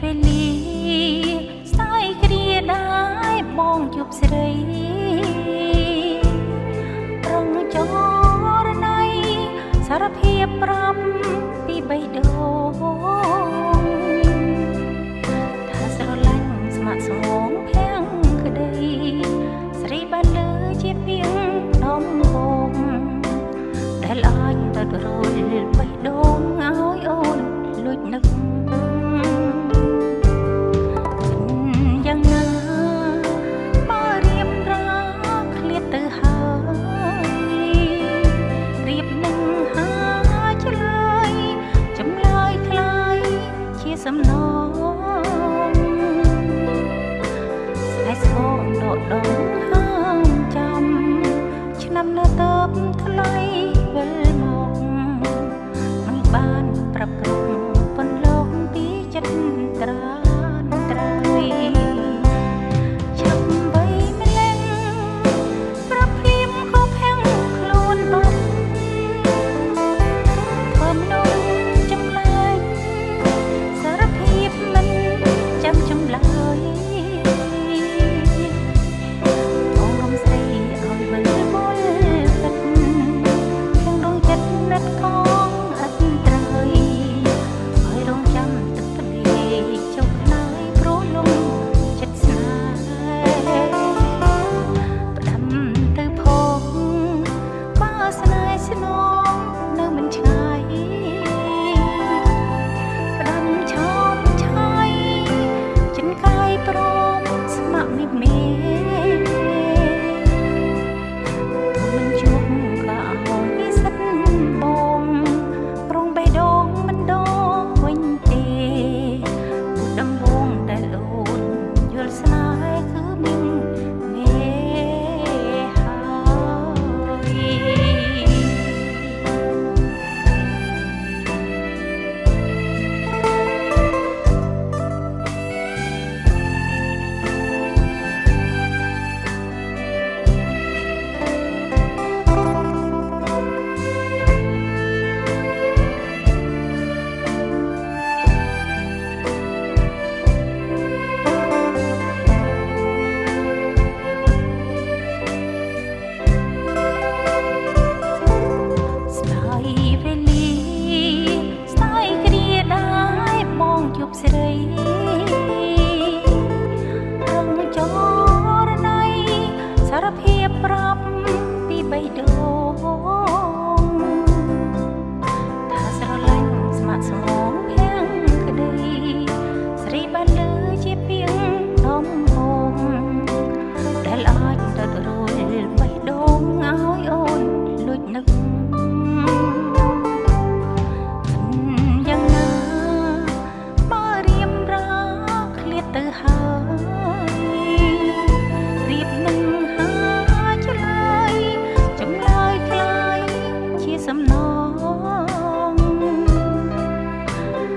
វេលាស្ដាយគ្រាដែរបងជប់ស្រីប្រងចរណៃសារភាព5ពី3ដងថាស្រឡាញ់ស្ម័គ្រស្មងភាំងក្ដីស្រីបានលើជាពីងដំបងដែលអាចទៅរលបេះដូងឲ្យអូនលួចនឹកយ៉ាងណាបើរៀបរាឃ្លាតទៅហើយរៀបនឹងហាឆ្លើយចម្លើយคล้ายជាសំណងស្នេហ៍ស្គងដកដងហាមចាំឆ្នាំនៅតើបថ្លៃវិលមកមិនបានប្រាប់គ្រប់ប៉ុនលោកពីចិត្តត្រានត្រៃចាំໄວម្លេះប្រាប់ភ្លាមក៏ភាំងខ្លួនបាត់ធ្វើមនុស្សចម្លែកសារភាពមិនចាំចម្លើយបងរំស្រីឲ្យវិលវល់ទឹកខាងដងចិត្តណាត់កងអត់ត្រូវឲ្យរងចាំទឹកផ្ដេកចុកខ្លាយព្រោះលំចិត្តស្នេហ៍ផ្ដាំទៅផងបើស្នេហ៍ស្នងនៅមិនឆ្ងាយផ្ដាំឆោមឆាយចិនកាយព្រមស្ម័គ្រមិមេមិនជួបក៏ឲ្យសិនបងប្រងបេះដូងមិនដកវិញទេពុតដំបងដែលអូនយល់ស្នេហ៍គឺមានមេហើយស្រីរងចរណៃសារភាព5ពី3ដងថាស្រឡាញ់ស្ម័គ្រស្មងភាំងក្ដីស្រីបានលើជាពីងដំបងដែលអាចទៅរលបេះដូងឲ្យអូនលួចនឹកយ៉ាងណាទៅហើយរៀបនឹងហាឆ្លើយចម្លើយคล้ายជាសំណង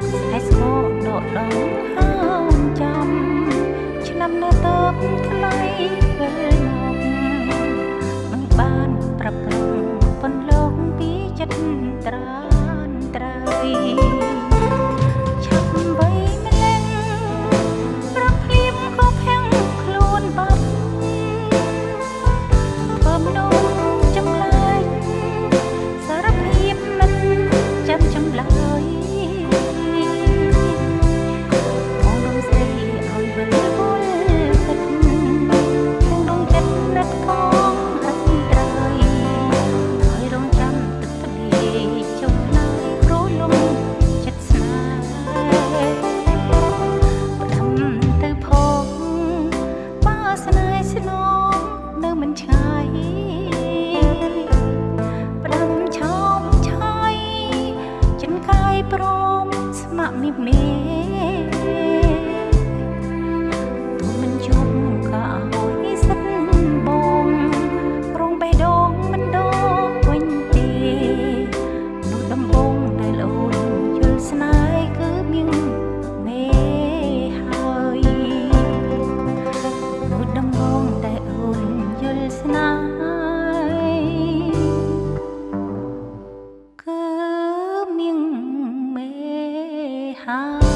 ស្នេហ៍ស្គងដកដងហាមចាំឆ្នាំនៅតើបថ្លៃវិលមកមិនបានប្រាប់គ្រប់ប៉ុនលោកពីចិត្តត្រានត្រៃព្រមស្ម័គ្រមិមេទោះមិនជួបក៏ឲ្យសិនបងប្រងបេះដូងមិនដកវិញទេនោះដំបងដែលអូនយល់ស្នេហ៍គឺមានមេហើយនោះដំបងដែលអូនយល់ស្នេហ៍គឺមានមេ how